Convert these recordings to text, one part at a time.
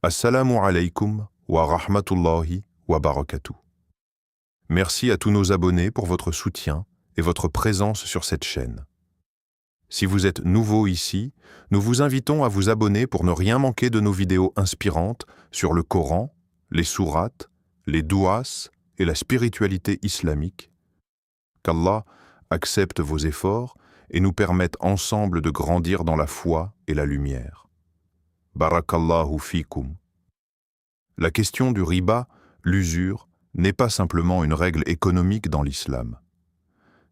Assalamu alaikum wa rahmatullahi wa barakatuh. Merci à tous nos abonnés pour votre soutien et votre présence sur cette chaîne. Si vous êtes nouveau ici, nous vous invitons à vous abonner pour ne rien manquer de nos vidéos inspirantes sur le Coran, les sourates, les douas et la spiritualité islamique. Qu'Allah accepte vos efforts et nous permette ensemble de grandir dans la foi et la lumière. Barakallahu fikum. La question du riba, l'usure, n'est pas simplement une règle économique dans l'islam.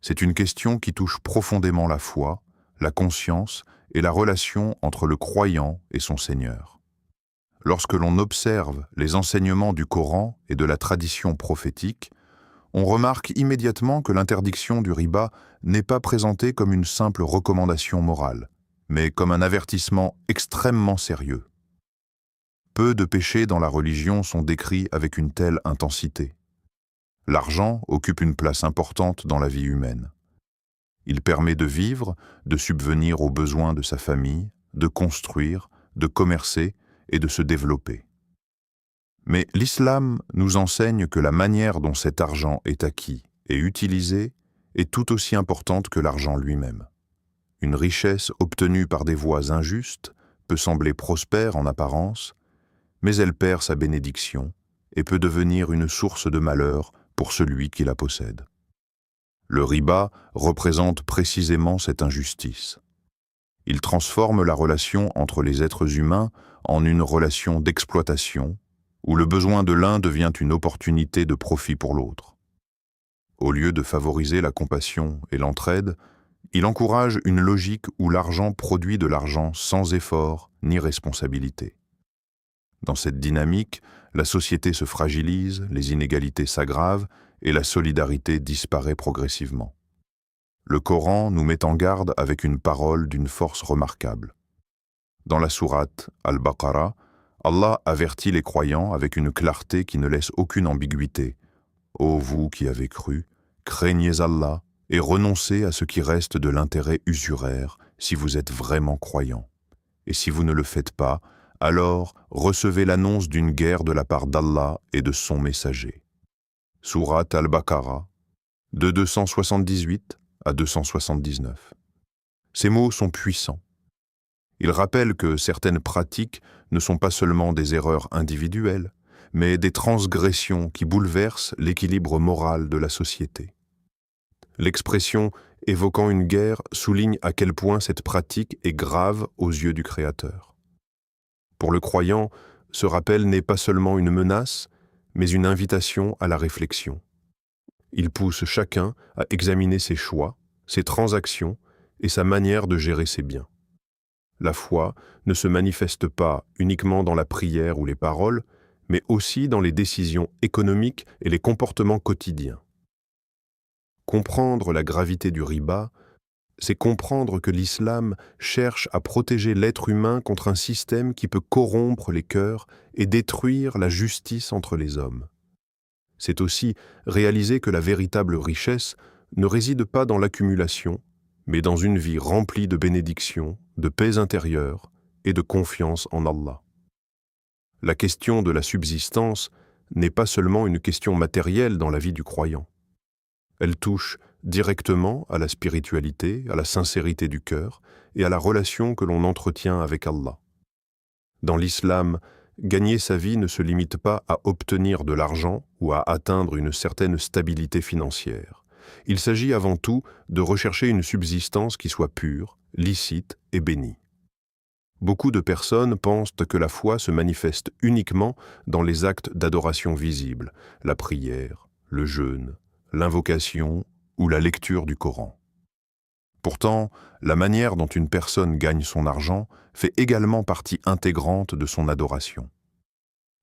C'est une question qui touche profondément la foi, la conscience et la relation entre le croyant et son Seigneur. Lorsque l'on observe les enseignements du Coran et de la tradition prophétique, on remarque immédiatement que l'interdiction du riba n'est pas présentée comme une simple recommandation morale, mais comme un avertissement extrêmement sérieux. Peu de péchés dans la religion sont décrits avec une telle intensité. L'argent occupe une place importante dans la vie humaine. Il permet de vivre, de subvenir aux besoins de sa famille, de construire, de commercer et de se développer. Mais l'islam nous enseigne que la manière dont cet argent est acquis et utilisé est tout aussi importante que l'argent lui-même. Une richesse obtenue par des voies injustes peut sembler prospère en apparence, mais elle perd sa bénédiction et peut devenir une source de malheur pour celui qui la possède. Le riba représente précisément cette injustice. Il transforme la relation entre les êtres humains en une relation d'exploitation, où le besoin de l'un devient une opportunité de profit pour l'autre. Au lieu de favoriser la compassion et l'entraide, il encourage une logique où l'argent produit de l'argent sans effort ni responsabilité. Dans cette dynamique, la société se fragilise, les inégalités s'aggravent et la solidarité disparaît progressivement. Le Coran nous met en garde avec une parole d'une force remarquable. Dans la sourate Al-Baqarah, Allah avertit les croyants avec une clarté qui ne laisse aucune ambiguïté. « Ô vous qui avez cru, craignez Allah et renoncez à ce qui reste de l'intérêt usuraire si vous êtes vraiment croyants. Et si vous ne le faites pas, alors recevez l'annonce d'une guerre de la part d'Allah et de son messager. » Sourate Al-Baqarah, de 278 à 279. Ces mots sont puissants. Ils rappellent que certaines pratiques ne sont pas seulement des erreurs individuelles, mais des transgressions qui bouleversent l'équilibre moral de la société. L'expression évoquant une guerre souligne à quel point cette pratique est grave aux yeux du Créateur. Pour le croyant, ce rappel n'est pas seulement une menace, mais une invitation à la réflexion. Il pousse chacun à examiner ses choix, ses transactions et sa manière de gérer ses biens. La foi ne se manifeste pas uniquement dans la prière ou les paroles, mais aussi dans les décisions économiques et les comportements quotidiens. Comprendre la gravité du riba, c'est comprendre que l'islam cherche à protéger l'être humain contre un système qui peut corrompre les cœurs et détruire la justice entre les hommes. C'est aussi réaliser que la véritable richesse ne réside pas dans l'accumulation, mais dans une vie remplie de bénédictions, de paix intérieure et de confiance en Allah. La question de la subsistance n'est pas seulement une question matérielle dans la vie du croyant. Elle touche directement à la spiritualité, à la sincérité du cœur et à la relation que l'on entretient avec Allah. Dans l'islam, gagner sa vie ne se limite pas à obtenir de l'argent ou à atteindre une certaine stabilité financière. Il s'agit avant tout de rechercher une subsistance qui soit pure, licite et bénie. Beaucoup de personnes pensent que la foi se manifeste uniquement dans les actes d'adoration visibles, la prière, le jeûne, l'invocation ou la lecture du Coran. Pourtant, la manière dont une personne gagne son argent fait également partie intégrante de son adoration.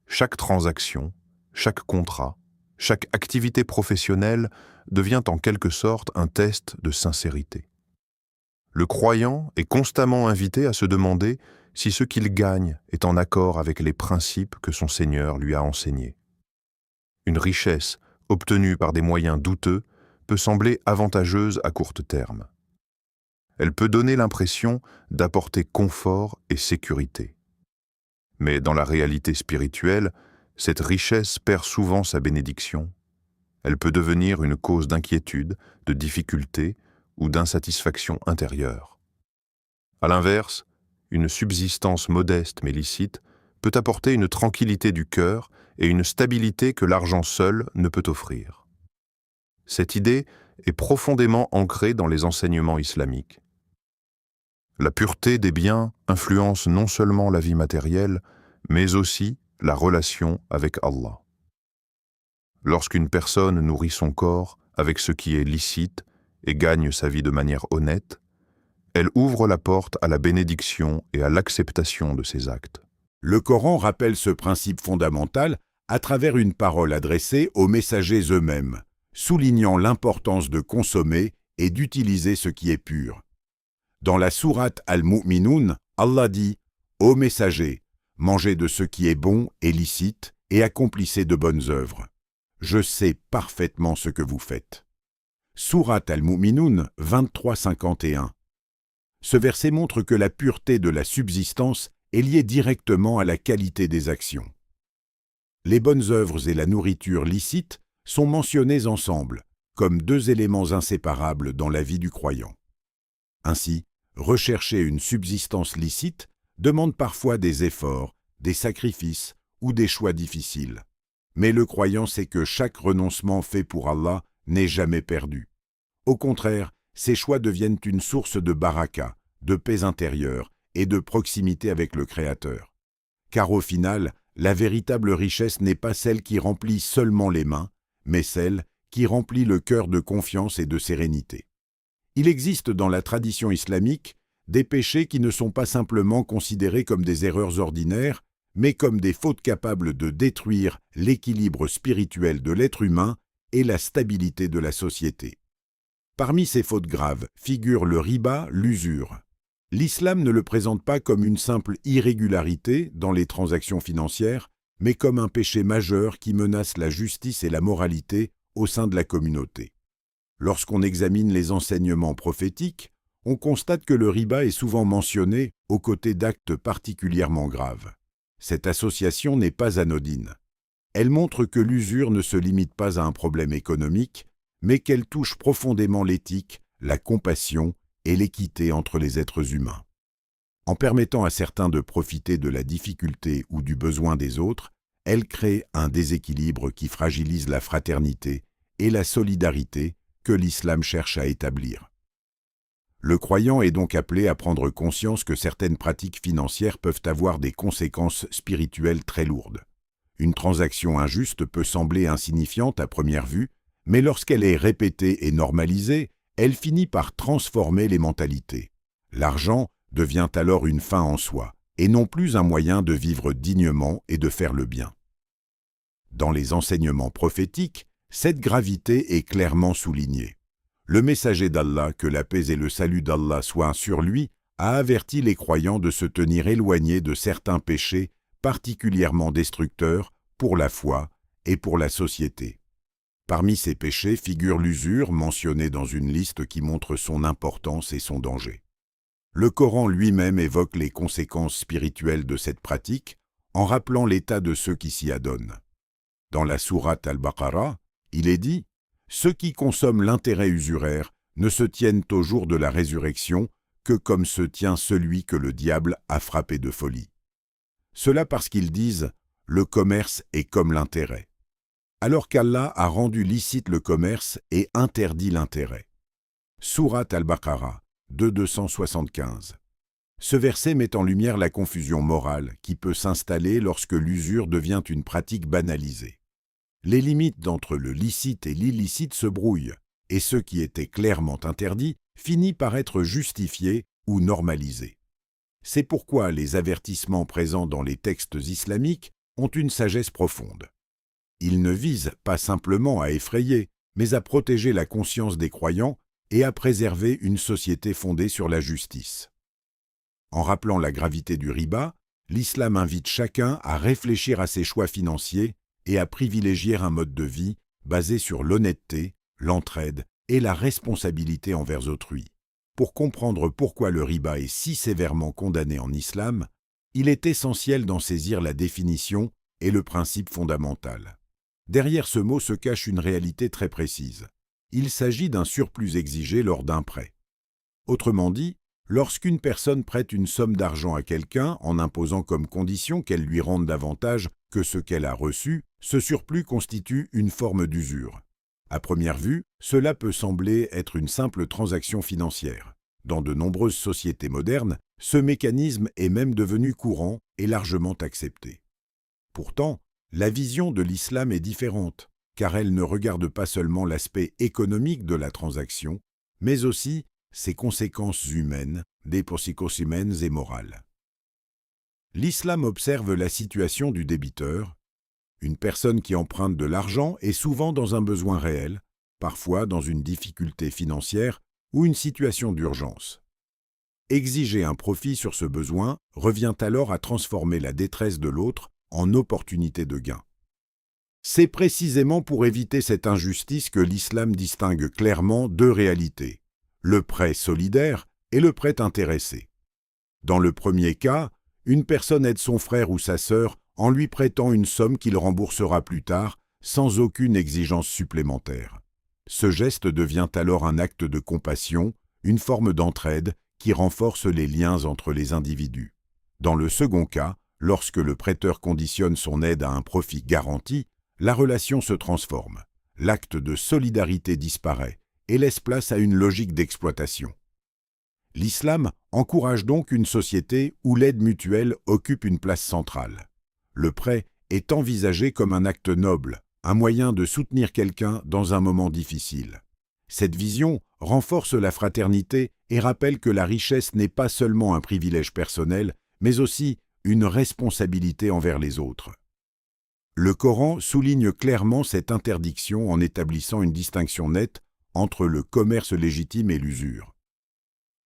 Chaque transaction, chaque contrat, chaque activité professionnelle devient en quelque sorte un test de sincérité. Le croyant est constamment invité à se demander si ce qu'il gagne est en accord avec les principes que son Seigneur lui a enseignés. Une richesse obtenue par des moyens douteux peut sembler avantageuse à court terme. Elle peut donner l'impression d'apporter confort et sécurité. Mais dans la réalité spirituelle, cette richesse perd souvent sa bénédiction. Elle peut devenir une cause d'inquiétude, de difficulté ou d'insatisfaction intérieure. À l'inverse, une subsistance modeste mais licite peut apporter une tranquillité du cœur et une stabilité que l'argent seul ne peut offrir. Cette idée est profondément ancrée dans les enseignements islamiques. La pureté des biens influence non seulement la vie matérielle, mais aussi la relation avec Allah. Lorsqu'une personne nourrit son corps avec ce qui est licite et gagne sa vie de manière honnête, elle ouvre la porte à la bénédiction et à l'acceptation de ses actes. Le Coran rappelle ce principe fondamental à travers une parole adressée aux messagers eux-mêmes, soulignant l'importance de consommer et d'utiliser ce qui est pur. Dans la sourate Al-Mu'minoun, Allah dit « Ô messagers, mangez de ce qui est bon et licite et accomplissez de bonnes œuvres. Je sais parfaitement ce que vous faites. » Sourate Al-Mu'minoun 23-51. Ce verset montre que la pureté de la subsistance est liée directement à la qualité des actions. Les bonnes œuvres et la nourriture licite sont mentionnées ensemble, comme deux éléments inséparables dans la vie du croyant. Ainsi, rechercher une subsistance licite demande parfois des efforts, des sacrifices ou des choix difficiles. Mais le croyant sait que chaque renoncement fait pour Allah n'est jamais perdu. Au contraire, ces choix deviennent une source de baraka, de paix intérieure et de proximité avec le Créateur. Car au final, la véritable richesse n'est pas celle qui remplit seulement les mains, mais celle qui remplit le cœur de confiance et de sérénité. Il existe dans la tradition islamique des péchés qui ne sont pas simplement considérés comme des erreurs ordinaires, mais comme des fautes capables de détruire l'équilibre spirituel de l'être humain et la stabilité de la société. Parmi ces fautes graves figure le riba, l'usure. L'islam ne le présente pas comme une simple irrégularité dans les transactions financières, mais comme un péché majeur qui menace la justice et la moralité au sein de la communauté. Lorsqu'on examine les enseignements prophétiques, on constate que le riba est souvent mentionné aux côtés d'actes particulièrement graves. Cette association n'est pas anodine. Elle montre que l'usure ne se limite pas à un problème économique, mais qu'elle touche profondément l'éthique, la compassion et l'équité entre les êtres humains. En permettant à certains de profiter de la difficulté ou du besoin des autres, elle crée un déséquilibre qui fragilise la fraternité et la solidarité que l'islam cherche à établir. Le croyant est donc appelé à prendre conscience que certaines pratiques financières peuvent avoir des conséquences spirituelles très lourdes. Une transaction injuste peut sembler insignifiante à première vue, mais lorsqu'elle est répétée et normalisée, elle finit par transformer les mentalités. L'argent devient alors une fin en soi, et non plus un moyen de vivre dignement et de faire le bien. Dans les enseignements prophétiques, cette gravité est clairement soulignée. Le messager d'Allah, que la paix et le salut d'Allah soient sur lui, a averti les croyants de se tenir éloignés de certains péchés particulièrement destructeurs pour la foi et pour la société. Parmi ces péchés figure l'usure, mentionnée dans une liste qui montre son importance et son danger. Le Coran lui-même évoque les conséquences spirituelles de cette pratique en rappelant l'état de ceux qui s'y adonnent. Dans la sourate Al-Baqarah, il est dit « Ceux qui consomment l'intérêt usuraire ne se tiennent au jour de la résurrection que comme se tient celui que le diable a frappé de folie. » Cela parce qu'ils disent « Le commerce est comme l'intérêt », alors qu'Allah a rendu licite le commerce et interdit l'intérêt. Sourate Al-Baqarah 275. Ce verset met en lumière la confusion morale qui peut s'installer lorsque l'usure devient une pratique banalisée. Les limites entre le licite et l'illicite se brouillent, et ce qui était clairement interdit finit par être justifié ou normalisé. C'est pourquoi les avertissements présents dans les textes islamiques ont une sagesse profonde. Ils ne visent pas simplement à effrayer, mais à protéger la conscience des croyants et à préserver une société fondée sur la justice. En rappelant la gravité du riba, l'islam invite chacun à réfléchir à ses choix financiers et à privilégier un mode de vie basé sur l'honnêteté, l'entraide et la responsabilité envers autrui. Pour comprendre pourquoi le riba est si sévèrement condamné en islam, il est essentiel d'en saisir la définition et le principe fondamental. Derrière ce mot se cache une réalité très précise. Il s'agit d'un surplus exigé lors d'un prêt. Autrement dit, lorsqu'une personne prête une somme d'argent à quelqu'un en imposant comme condition qu'elle lui rende davantage que ce qu'elle a reçu, ce surplus constitue une forme d'usure. À première vue, cela peut sembler être une simple transaction financière. Dans de nombreuses sociétés modernes, ce mécanisme est même devenu courant et largement accepté. Pourtant, la vision de l'islam est différente, car elle ne regarde pas seulement l'aspect économique de la transaction, mais aussi ses conséquences humaines, des conséquences humaines et morales. L'islam observe la situation du débiteur. Une personne qui emprunte de l'argent est souvent dans un besoin réel, parfois dans une difficulté financière ou une situation d'urgence. Exiger un profit sur ce besoin revient alors à transformer la détresse de l'autre en opportunité de gain. C'est précisément pour éviter cette injustice que l'islam distingue clairement deux réalités, le prêt solidaire et le prêt intéressé. Dans le premier cas, une personne aide son frère ou sa sœur en lui prêtant une somme qu'il remboursera plus tard sans aucune exigence supplémentaire. Ce geste devient alors un acte de compassion, une forme d'entraide qui renforce les liens entre les individus. Dans le second cas, lorsque le prêteur conditionne son aide à un profit garanti, la relation se transforme. L'acte de solidarité disparaît et laisse place à une logique d'exploitation. L'islam encourage donc une société où l'aide mutuelle occupe une place centrale. Le prêt est envisagé comme un acte noble, un moyen de soutenir quelqu'un dans un moment difficile. Cette vision renforce la fraternité et rappelle que la richesse n'est pas seulement un privilège personnel, mais aussi une responsabilité envers les autres. Le Coran souligne clairement cette interdiction en établissant une distinction nette entre le commerce légitime et l'usure.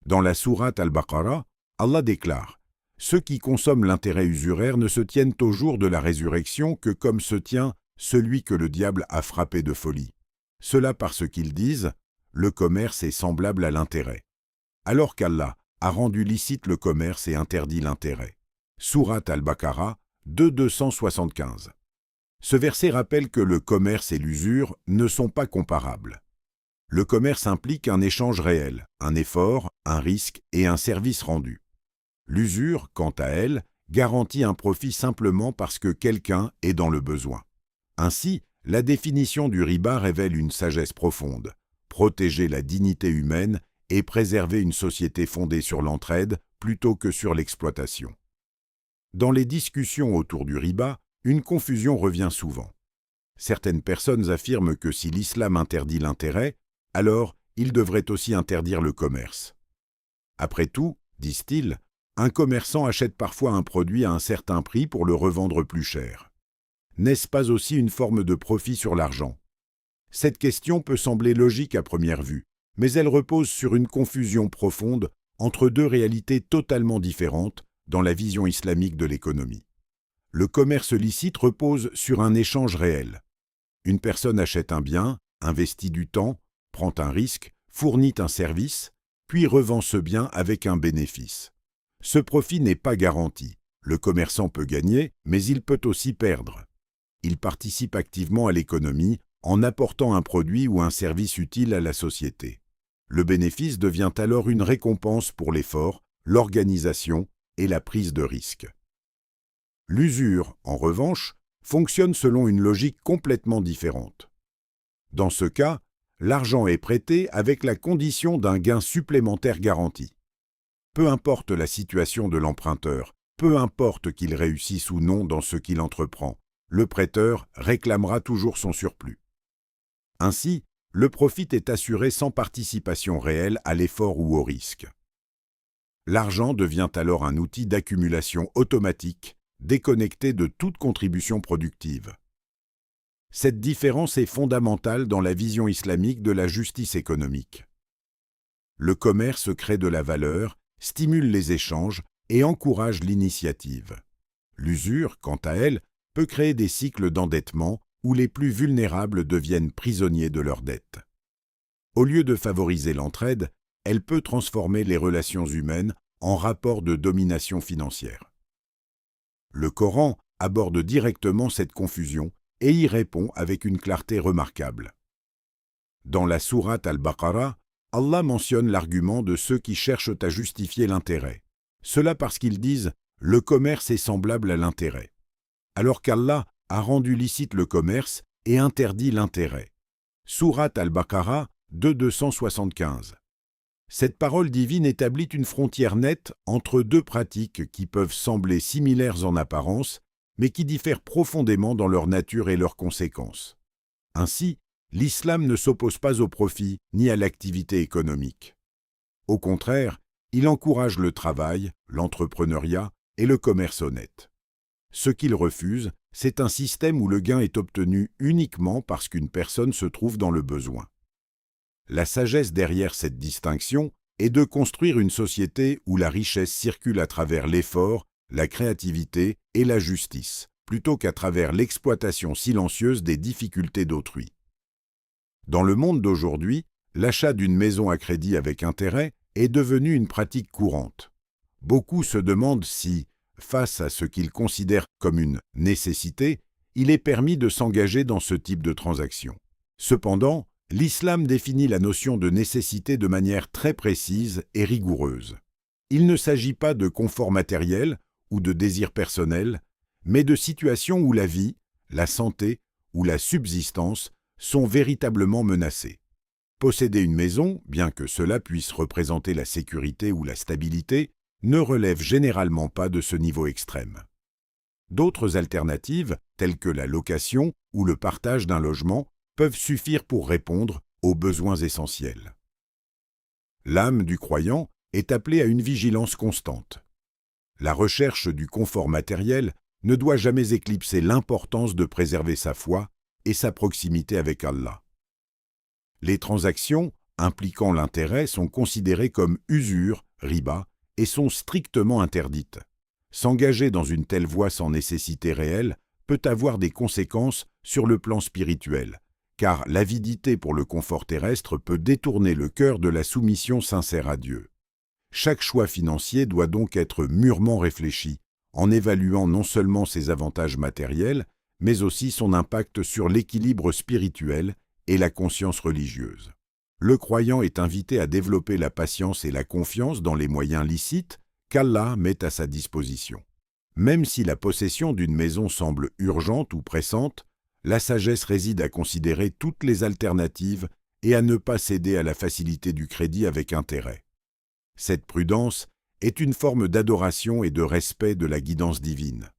Dans la sourate Al-Baqarah, Allah déclare « Ceux qui consomment l'intérêt usuraire ne se tiennent au jour de la résurrection que comme se tient celui que le diable a frappé de folie. Cela parce qu'ils disent « Le commerce est semblable à l'intérêt », alors qu'Allah a rendu licite le commerce et interdit l'intérêt. Sourate Al-Baqarah 2.275. Ce verset rappelle que le commerce et l'usure ne sont pas comparables. Le commerce implique un échange réel, un effort, un risque et un service rendu. L'usure, quant à elle, garantit un profit simplement parce que quelqu'un est dans le besoin. Ainsi, la définition du riba révèle une sagesse profonde, protéger la dignité humaine et préserver une société fondée sur l'entraide plutôt que sur l'exploitation. Dans les discussions autour du riba, une confusion revient souvent. Certaines personnes affirment que si l'islam interdit l'intérêt, alors il devrait aussi interdire le commerce. Après tout, disent-ils, un commerçant achète parfois un produit à un certain prix pour le revendre plus cher. N'est-ce pas aussi une forme de profit sur l'argent? Cette question peut sembler logique à première vue, mais elle repose sur une confusion profonde entre deux réalités totalement différentes dans la vision islamique de l'économie. Le commerce licite repose sur un échange réel. Une personne achète un bien, investit du temps, prend un risque, fournit un service, puis revend ce bien avec un bénéfice. Ce profit n'est pas garanti. Le commerçant peut gagner, mais il peut aussi perdre. Il participe activement à l'économie en apportant un produit ou un service utile à la société. Le bénéfice devient alors une récompense pour l'effort, l'organisation et la prise de risque. L'usure, en revanche, fonctionne selon une logique complètement différente. Dans ce cas, l'argent est prêté avec la condition d'un gain supplémentaire garanti. Peu importe la situation de l'emprunteur, peu importe qu'il réussisse ou non dans ce qu'il entreprend, le prêteur réclamera toujours son surplus. Ainsi, le profit est assuré sans participation réelle à l'effort ou au risque. L'argent devient alors un outil d'accumulation automatique, déconnecté de toute contribution productive. Cette différence est fondamentale dans la vision islamique de la justice économique. Le commerce crée de la valeur, stimule les échanges et encourage l'initiative. L'usure, quant à elle, peut créer des cycles d'endettement où les plus vulnérables deviennent prisonniers de leurs dettes. Au lieu de favoriser l'entraide, elle peut transformer les relations humaines en rapports de domination financière. Le Coran aborde directement cette confusion et y répond avec une clarté remarquable. Dans la sourate Al-Baqarah, Allah mentionne l'argument de ceux qui cherchent à justifier l'intérêt. Cela parce qu'ils disent « le commerce est semblable à l'intérêt », alors qu'Allah a rendu licite le commerce et interdit l'intérêt. Sourate Al-Baqarah 2.275. Cette parole divine établit une frontière nette entre deux pratiques qui peuvent sembler similaires en apparence, mais qui diffèrent profondément dans leur nature et leurs conséquences. Ainsi, l'islam ne s'oppose pas au profit ni à l'activité économique. Au contraire, il encourage le travail, l'entrepreneuriat et le commerce honnête. Ce qu'il refuse, c'est un système où le gain est obtenu uniquement parce qu'une personne se trouve dans le besoin. La sagesse derrière cette distinction est de construire une société où la richesse circule à travers l'effort, la créativité et la justice, plutôt qu'à travers l'exploitation silencieuse des difficultés d'autrui. Dans le monde d'aujourd'hui, l'achat d'une maison à crédit avec intérêt est devenu une pratique courante. Beaucoup se demandent si, face à ce qu'ils considèrent comme une nécessité, il est permis de s'engager dans ce type de transaction. Cependant, l'islam définit la notion de nécessité de manière très précise et rigoureuse. Il ne s'agit pas de confort matériel ou de désir personnel, mais de situations où la vie, la santé ou la subsistance sont véritablement menacées. Posséder une maison, bien que cela puisse représenter la sécurité ou la stabilité, ne relève généralement pas de ce niveau extrême. D'autres alternatives, telles que la location ou le partage d'un logement, peuvent suffire pour répondre aux besoins essentiels. L'âme du croyant est appelée à une vigilance constante. La recherche du confort matériel ne doit jamais éclipser l'importance de préserver sa foi et sa proximité avec Allah. Les transactions impliquant l'intérêt sont considérées comme usure, riba, et sont strictement interdites. S'engager dans une telle voie sans nécessité réelle peut avoir des conséquences sur le plan spirituel, car l'avidité pour le confort terrestre peut détourner le cœur de la soumission sincère à Dieu. Chaque choix financier doit donc être mûrement réfléchi, en évaluant non seulement ses avantages matériels, mais aussi son impact sur l'équilibre spirituel et la conscience religieuse. Le croyant est invité à développer la patience et la confiance dans les moyens licites qu'Allah met à sa disposition. Même si la possession d'une maison semble urgente ou pressante, la sagesse réside à considérer toutes les alternatives et à ne pas céder à la facilité du crédit avec intérêt. Cette prudence est une forme d'adoration et de respect de la guidance divine.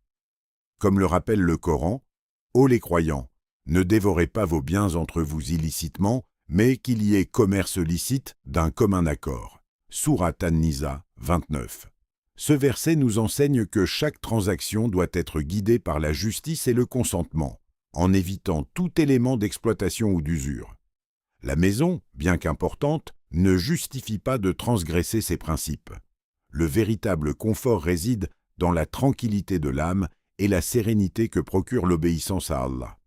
Comme le rappelle le Coran, « Ô les croyants, ne dévorez pas vos biens entre vous illicitement, mais qu'il y ait commerce licite d'un commun accord. » Sourate An-Nisa 29. Ce verset nous enseigne que chaque transaction doit être guidée par la justice et le consentement, en évitant tout élément d'exploitation ou d'usure. La maison, bien qu'importante, ne justifie pas de transgresser ces principes. Le véritable confort réside dans la tranquillité de l'âme et la sérénité que procure l'obéissance à Allah.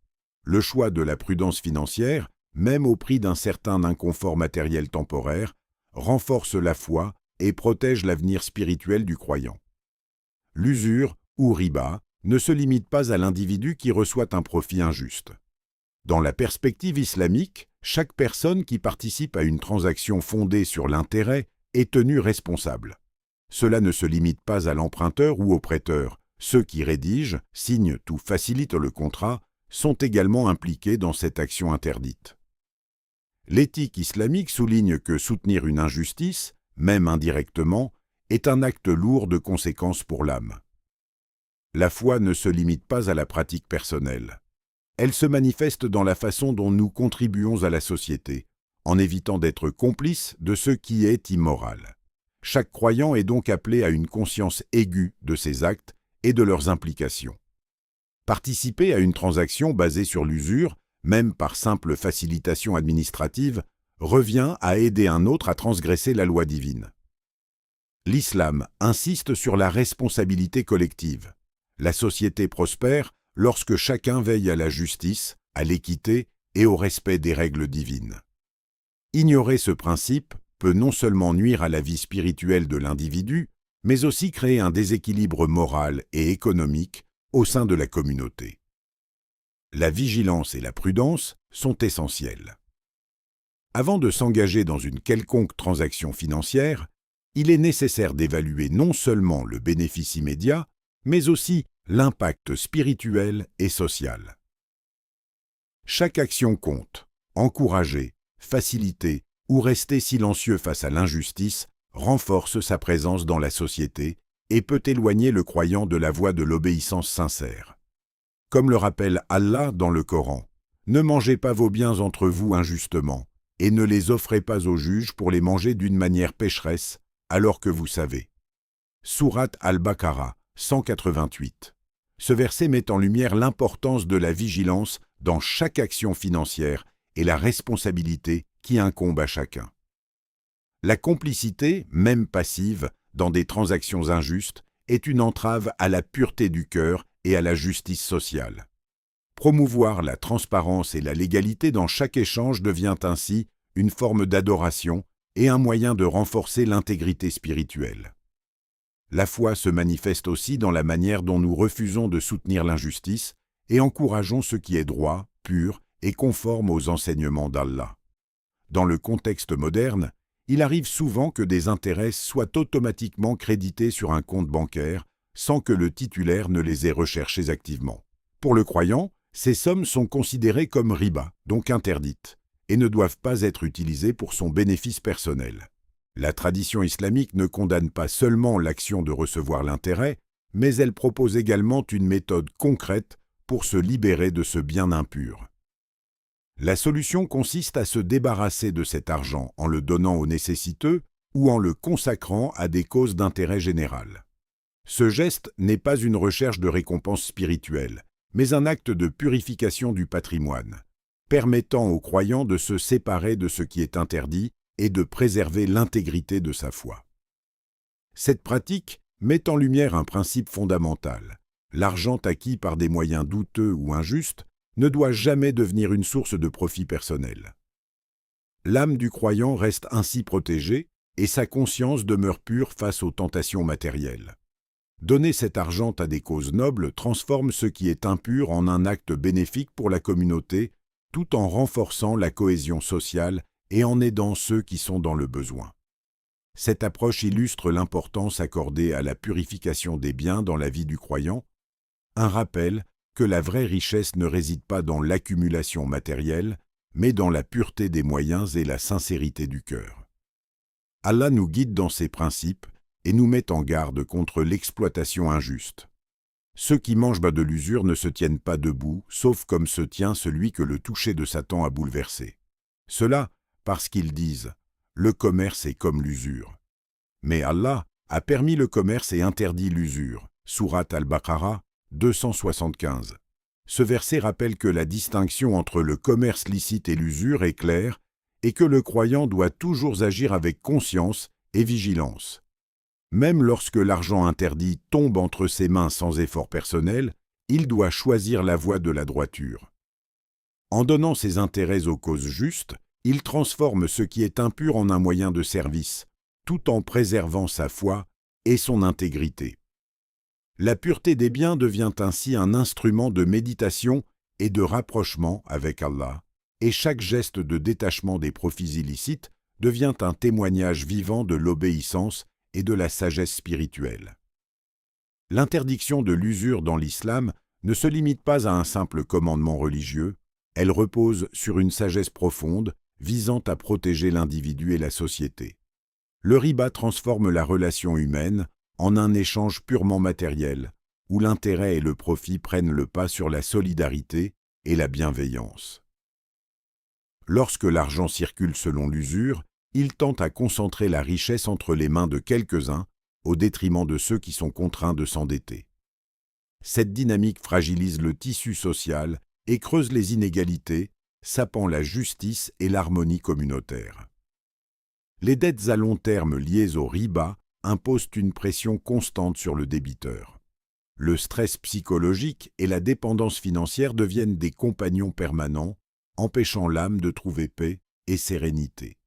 Le choix de la prudence financière, même au prix d'un certain inconfort matériel temporaire, renforce la foi et protège l'avenir spirituel du croyant. L'usure, ou riba, ne se limite pas à l'individu qui reçoit un profit injuste. Dans la perspective islamique, chaque personne qui participe à une transaction fondée sur l'intérêt est tenue responsable. Cela ne se limite pas à l'emprunteur ou au prêteur. Ceux qui rédigent, signent ou facilitent le contrat sont également impliqués dans cette action interdite. L'éthique islamique souligne que soutenir une injustice, même indirectement, est un acte lourd de conséquences pour l'âme. La foi ne se limite pas à la pratique personnelle. Elle se manifeste dans la façon dont nous contribuons à la société, en évitant d'être complices de ce qui est immoral. Chaque croyant est donc appelé à une conscience aiguë de ses actes et de leurs implications. Participer à une transaction basée sur l'usure, même par simple facilitation administrative, revient à aider un autre à transgresser la loi divine. L'islam insiste sur la responsabilité collective. La société prospère lorsque chacun veille à la justice, à l'équité et au respect des règles divines. Ignorer ce principe peut non seulement nuire à la vie spirituelle de l'individu, mais aussi créer un déséquilibre moral et économique au sein de la communauté. La vigilance et la prudence sont essentielles. Avant de s'engager dans une quelconque transaction financière, il est nécessaire d'évaluer non seulement le bénéfice immédiat, mais aussi l'impact spirituel et social. Chaque action compte. Encourager, faciliter ou rester silencieux face à l'injustice renforce sa présence dans la société et peut éloigner le croyant de la voie de l'obéissance sincère. Comme le rappelle Allah dans le Coran, « Ne mangez pas vos biens entre vous injustement, et ne les offrez pas aux juges pour les manger d'une manière pécheresse, alors que vous savez. » Sourate Al-Baqarah, 188. Ce verset met en lumière l'importance de la vigilance dans chaque action financière et la responsabilité qui incombe à chacun. La complicité, même passive, dans des transactions injustes, est une entrave à la pureté du cœur et à la justice sociale. Promouvoir la transparence et la légalité dans chaque échange devient ainsi une forme d'adoration et un moyen de renforcer l'intégrité spirituelle. La foi se manifeste aussi dans la manière dont nous refusons de soutenir l'injustice et encourageons ce qui est droit, pur et conforme aux enseignements d'Allah. Dans le contexte moderne, il arrive souvent que des intérêts soient automatiquement crédités sur un compte bancaire sans que le titulaire ne les ait recherchés activement. Pour le croyant, ces sommes sont considérées comme riba, donc interdites, et ne doivent pas être utilisées pour son bénéfice personnel. La tradition islamique ne condamne pas seulement l'action de recevoir l'intérêt, mais elle propose également une méthode concrète pour se libérer de ce bien impur. La solution consiste à se débarrasser de cet argent en le donnant aux nécessiteux ou en le consacrant à des causes d'intérêt général. Ce geste n'est pas une recherche de récompense spirituelle, mais un acte de purification du patrimoine, permettant aux croyants de se séparer de ce qui est interdit et de préserver l'intégrité de sa foi. Cette pratique met en lumière un principe fondamental. L'argent acquis par des moyens douteux ou injustes ne doit jamais devenir une source de profit personnel. L'âme du croyant reste ainsi protégée et sa conscience demeure pure face aux tentations matérielles. Donner cet argent à des causes nobles transforme ce qui est impur en un acte bénéfique pour la communauté, tout en renforçant la cohésion sociale et en aidant ceux qui sont dans le besoin. Cette approche illustre l'importance accordée à la purification des biens dans la vie du croyant, un rappel que la vraie richesse ne réside pas dans l'accumulation matérielle, mais dans la pureté des moyens et la sincérité du cœur. Allah nous guide dans ses principes et nous met en garde contre l'exploitation injuste. Ceux qui mangent de l'usure ne se tiennent pas debout, sauf comme se tient celui que le toucher de Satan a bouleversé. Cela parce qu'ils disent « le commerce est comme l'usure ». Mais Allah a permis le commerce et interdit l'usure. Sourate Al-Baqarah 275. Ce verset rappelle que la distinction entre le commerce licite et l'usure est claire et que le croyant doit toujours agir avec conscience et vigilance. Même lorsque l'argent interdit tombe entre ses mains sans effort personnel, il doit choisir la voie de la droiture. En donnant ses intérêts aux causes justes, il transforme ce qui est impur en un moyen de service, tout en préservant sa foi et son intégrité. La pureté des biens devient ainsi un instrument de méditation et de rapprochement avec Allah, et chaque geste de détachement des profits illicites devient un témoignage vivant de l'obéissance et de la sagesse spirituelle. L'interdiction de l'usure dans l'islam ne se limite pas à un simple commandement religieux, elle repose sur une sagesse profonde visant à protéger l'individu et la société. Le riba transforme la relation humaine en un échange purement matériel, où l'intérêt et le profit prennent le pas sur la solidarité et la bienveillance. Lorsque l'argent circule selon l'usure, il tend à concentrer la richesse entre les mains de quelques-uns, au détriment de ceux qui sont contraints de s'endetter. Cette dynamique fragilise le tissu social et creuse les inégalités, sapant la justice et l'harmonie communautaire. Les dettes à long terme liées au riba imposent une pression constante sur le débiteur. Le stress psychologique et la dépendance financière deviennent des compagnons permanents, empêchant l'âme de trouver paix et sérénité.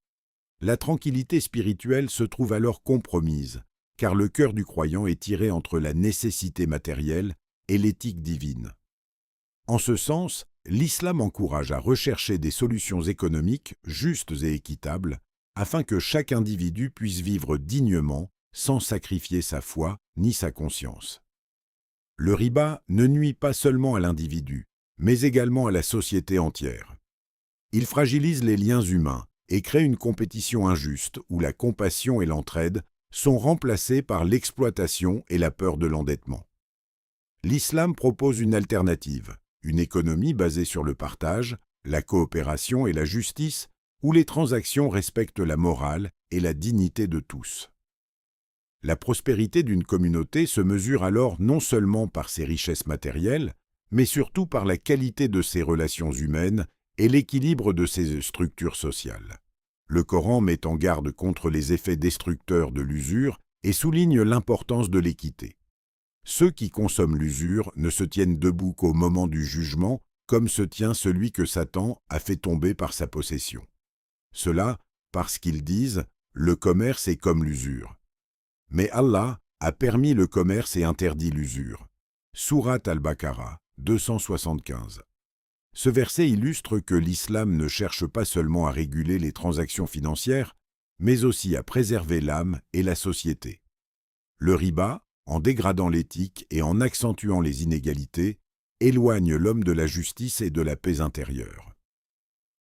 La tranquillité spirituelle se trouve alors compromise, car le cœur du croyant est tiré entre la nécessité matérielle et l'éthique divine. En ce sens, l'islam encourage à rechercher des solutions économiques justes et équitables, afin que chaque individu puisse vivre dignement sans sacrifier sa foi ni sa conscience. Le riba ne nuit pas seulement à l'individu, mais également à la société entière. Il fragilise les liens humains et crée une compétition injuste où la compassion et l'entraide sont remplacées par l'exploitation et la peur de l'endettement. L'islam propose une alternative, une économie basée sur le partage, la coopération et la justice, où les transactions respectent la morale et la dignité de tous. La prospérité d'une communauté se mesure alors non seulement par ses richesses matérielles, mais surtout par la qualité de ses relations humaines et l'équilibre de ses structures sociales. Le Coran met en garde contre les effets destructeurs de l'usure et souligne l'importance de l'équité. Ceux qui consomment l'usure ne se tiennent debout qu'au moment du jugement, comme se tient celui que Satan a fait tomber par sa possession. Cela parce qu'ils disent « le commerce est comme l'usure ». Mais Allah a permis le commerce et interdit l'usure. Sourate Al-Baqarah, 275. Ce verset illustre que l'islam ne cherche pas seulement à réguler les transactions financières, mais aussi à préserver l'âme et la société. Le riba, en dégradant l'éthique et en accentuant les inégalités, éloigne l'homme de la justice et de la paix intérieure.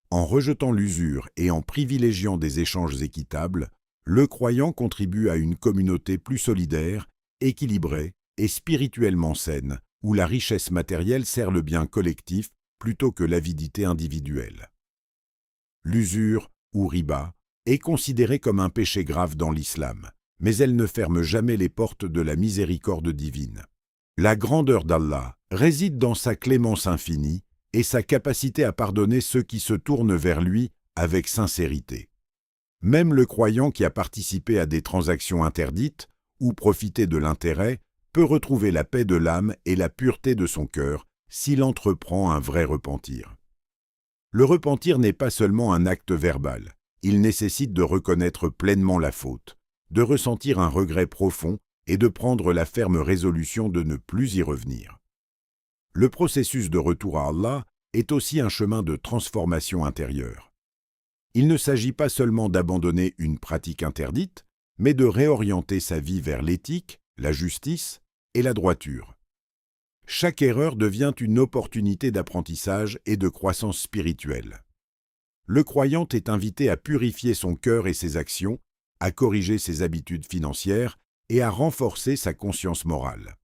En rejetant l'usure et en privilégiant des échanges équitables, le croyant contribue à une communauté plus solidaire, équilibrée et spirituellement saine, où la richesse matérielle sert le bien collectif plutôt que l'avidité individuelle. L'usure, ou riba, est considérée comme un péché grave dans l'islam, mais elle ne ferme jamais les portes de la miséricorde divine. La grandeur d'Allah réside dans sa clémence infinie et sa capacité à pardonner ceux qui se tournent vers lui avec sincérité. Même le croyant qui a participé à des transactions interdites ou profité de l'intérêt peut retrouver la paix de l'âme et la pureté de son cœur s'il entreprend un vrai repentir. Le repentir n'est pas seulement un acte verbal, il nécessite de reconnaître pleinement la faute, de ressentir un regret profond et de prendre la ferme résolution de ne plus y revenir. Le processus de retour à Allah est aussi un chemin de transformation intérieure. Il ne s'agit pas seulement d'abandonner une pratique interdite, mais de réorienter sa vie vers l'éthique, la justice et la droiture. Chaque erreur devient une opportunité d'apprentissage et de croissance spirituelle. Le croyant est invité à purifier son cœur et ses actions, à corriger ses habitudes financières et à renforcer sa conscience morale.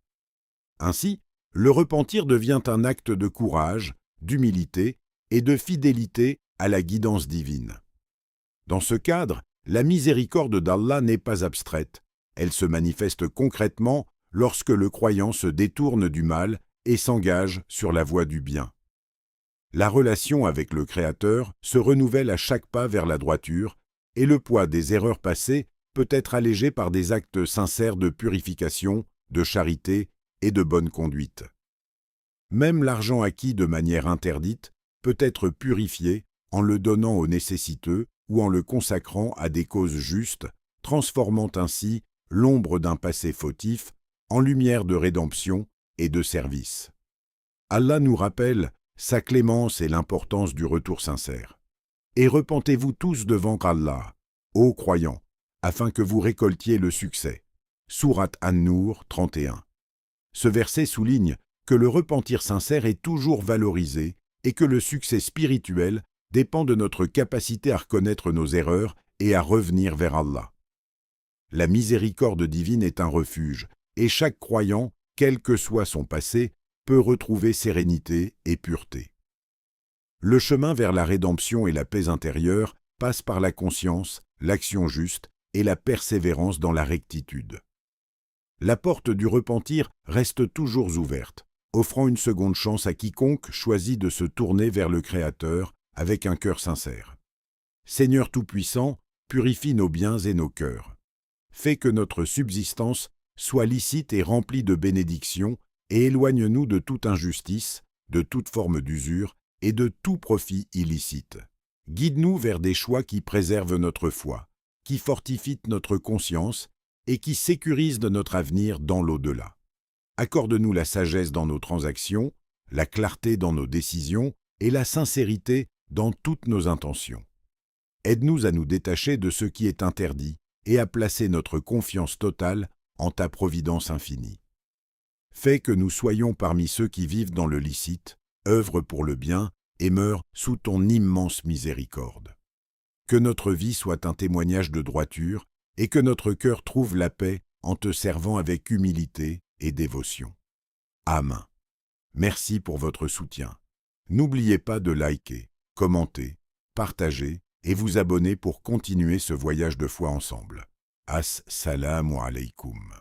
Ainsi, le repentir devient un acte de courage, d'humilité et de fidélité à la guidance divine. Dans ce cadre, la miséricorde d'Allah n'est pas abstraite, elle se manifeste concrètement lorsque le croyant se détourne du mal et s'engage sur la voie du bien. La relation avec le Créateur se renouvelle à chaque pas vers la droiture et le poids des erreurs passées peut être allégé par des actes sincères de purification, de charité et de bonne conduite. Même l'argent acquis de manière interdite peut être purifié en le donnant aux nécessiteux ou en le consacrant à des causes justes, transformant ainsi l'ombre d'un passé fautif en lumière de rédemption et de service. Allah nous rappelle sa clémence et l'importance du retour sincère. Et repentez-vous tous devant Allah, ô croyants, afin que vous récoltiez le succès. Sourate An-Nur 31. Ce verset souligne que le repentir sincère est toujours valorisé et que le succès spirituel dépend de notre capacité à reconnaître nos erreurs et à revenir vers Allah. La miséricorde divine est un refuge, et chaque croyant, quel que soit son passé, peut retrouver sérénité et pureté. Le chemin vers la rédemption et la paix intérieure passe par la conscience, l'action juste et la persévérance dans la rectitude. La porte du repentir reste toujours ouverte, offrant une seconde chance à quiconque choisit de se tourner vers le Créateur avec un cœur sincère. Seigneur Tout-Puissant, purifie nos biens et nos cœurs. Fais que notre subsistance soit licite et remplie de bénédictions et éloigne-nous de toute injustice, de toute forme d'usure et de tout profit illicite. Guide-nous vers des choix qui préservent notre foi, qui fortifient notre conscience et qui sécurise notre avenir dans l'au-delà. Accorde-nous la sagesse dans nos transactions, la clarté dans nos décisions et la sincérité dans toutes nos intentions. Aide-nous à nous détacher de ce qui est interdit et à placer notre confiance totale en ta providence infinie. Fais que nous soyons parmi ceux qui vivent dans le licite, œuvrent pour le bien et meurent sous ton immense miséricorde. Que notre vie soit un témoignage de droiture et que notre cœur trouve la paix en te servant avec humilité et dévotion. Amen. Merci pour votre soutien. N'oubliez pas de liker, commenter, partager et vous abonner pour continuer ce voyage de foi ensemble. As-salamu alaykoum.